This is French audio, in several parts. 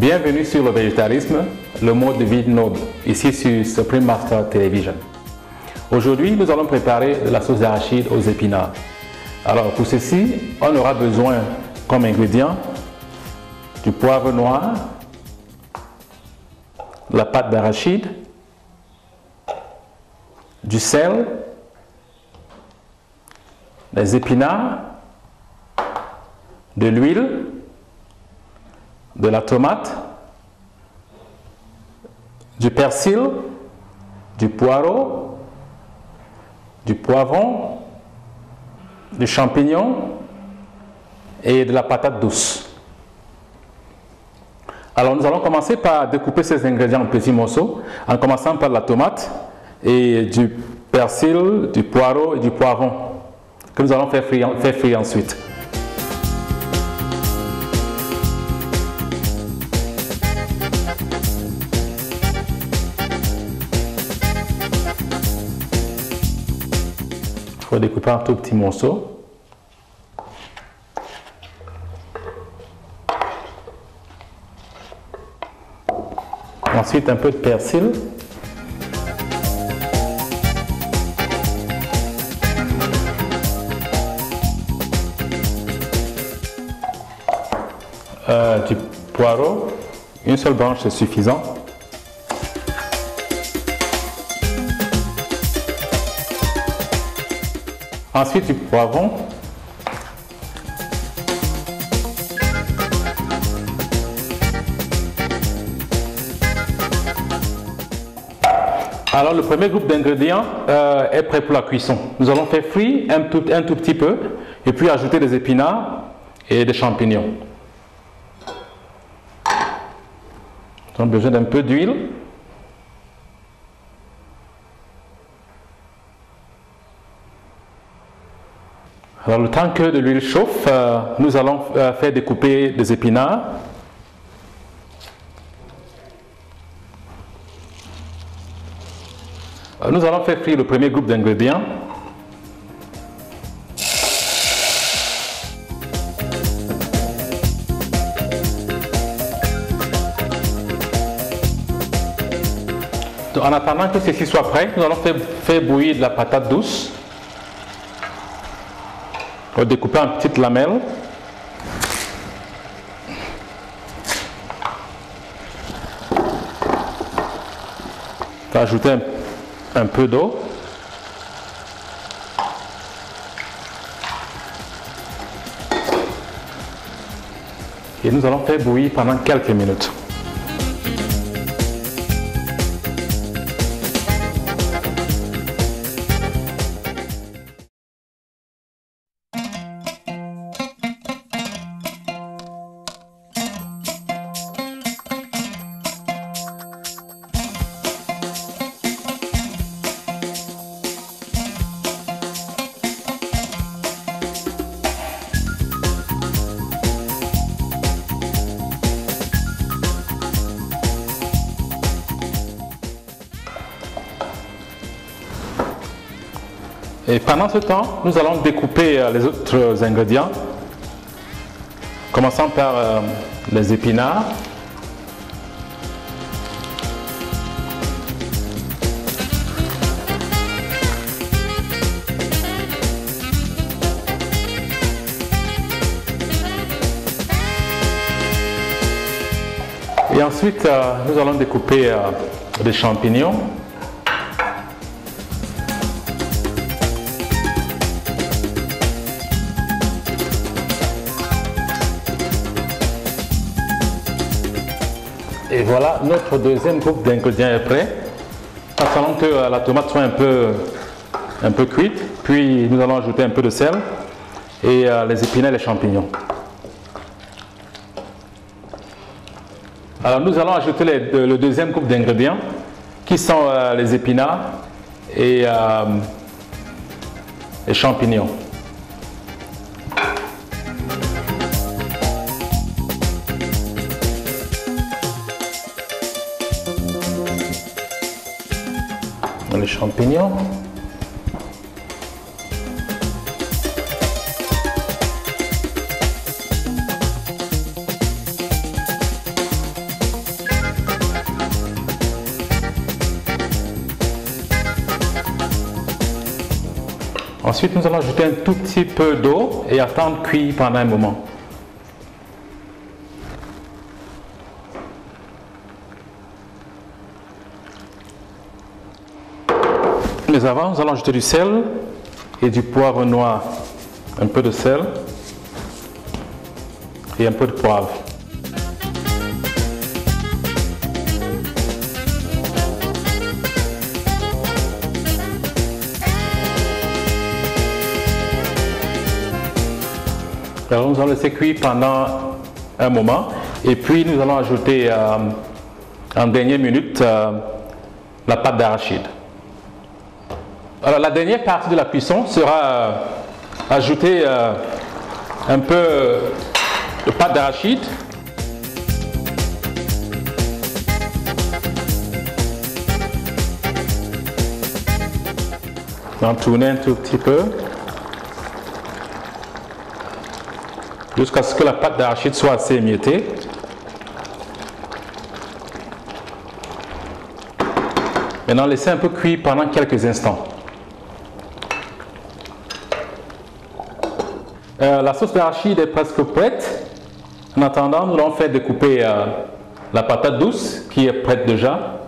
Bienvenue sur le végétarisme, le mode de vie noble, ici sur Supreme Master Television. Aujourd'hui, nous allons préparer de la sauce d'arachide aux épinards. Alors pour ceci, on aura besoin comme ingrédients du poivre noir, la pâte d'arachide, du sel, des épinards, de l'huile, de la tomate, du persil, du poireau, du poivron, du champignon et de la patate douce. Alors nous allons commencer par découper ces ingrédients en petits morceaux, en commençant par la tomate et du persil, du poireau et du poivron, que nous allons faire frire ensuite. Il faut découper en tout petits morceaux. Ensuite, un peu de persil. Du poireau. Une seule branche, c'est suffisant. Ensuite, du poivron. Alors, le premier groupe d'ingrédients est prêt pour la cuisson. Nous allons faire frire un tout petit peu et puis ajouter des épinards et des champignons. Nous avons besoin d'un peu d'huile. Alors, le temps que de l'huile chauffe, nous allons faire découper des épinards. Nous allons faire frire le premier groupe d'ingrédients. En attendant que ceci soit prêt, nous allons faire bouillir de la patate douce. On va découper en petites lamelles. On va ajouter un peu d'eau. Et nous allons faire bouillir pendant quelques minutes. Et pendant ce temps, nous allons découper les autres ingrédients, commençant par les épinards. Et ensuite, nous allons découper des champignons. Et voilà, notre deuxième groupe d'ingrédients est prêt. Attendons que la tomate soit un peu cuite, puis nous allons ajouter un peu de sel et les épinards et les champignons. Alors nous allons ajouter le deuxième groupe d'ingrédients qui sont les épinards et les champignons. Les champignons. Ensuite, nous allons ajouter un tout petit peu d'eau et attendre cuire pendant un moment. Mais avant, nous allons ajouter du sel et du poivre noir. Un peu de sel et un peu de poivre. Alors nous allons laisser cuire pendant un moment et puis nous allons ajouter en dernière minute la pâte d'arachide. Alors la dernière partie de la cuisson sera ajouter un peu de pâte d'arachide. On va tourner un tout petit peu jusqu'à ce que la pâte d'arachide soit assez émiettée. Maintenant, laissez un peu cuire pendant quelques instants. La sauce d'arachide est presque prête. En attendant, nous allons faire découper la patate douce qui est prête déjà.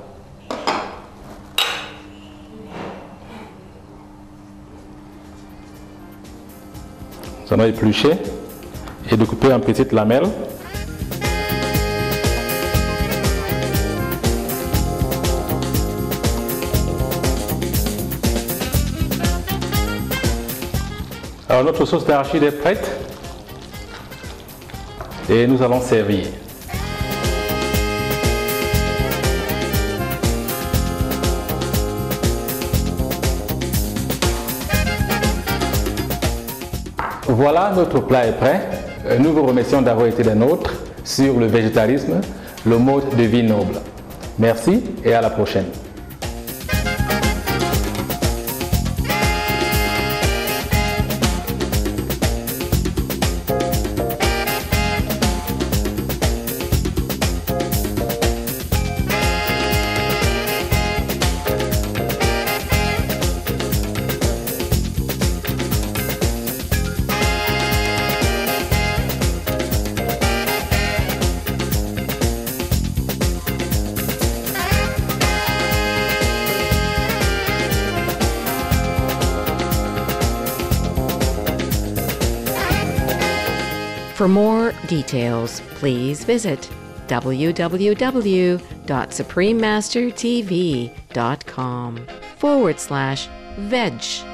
Nous allons éplucher et découper en petites lamelles. Alors notre sauce d'arachide est prête et nous allons servir. Voilà, notre plat est prêt. Nous vous remercions d'avoir été des nôtres sur le végétarisme, le mode de vie noble. Merci et à la prochaine. For more details, please visit www.suprememastertv.com/veg.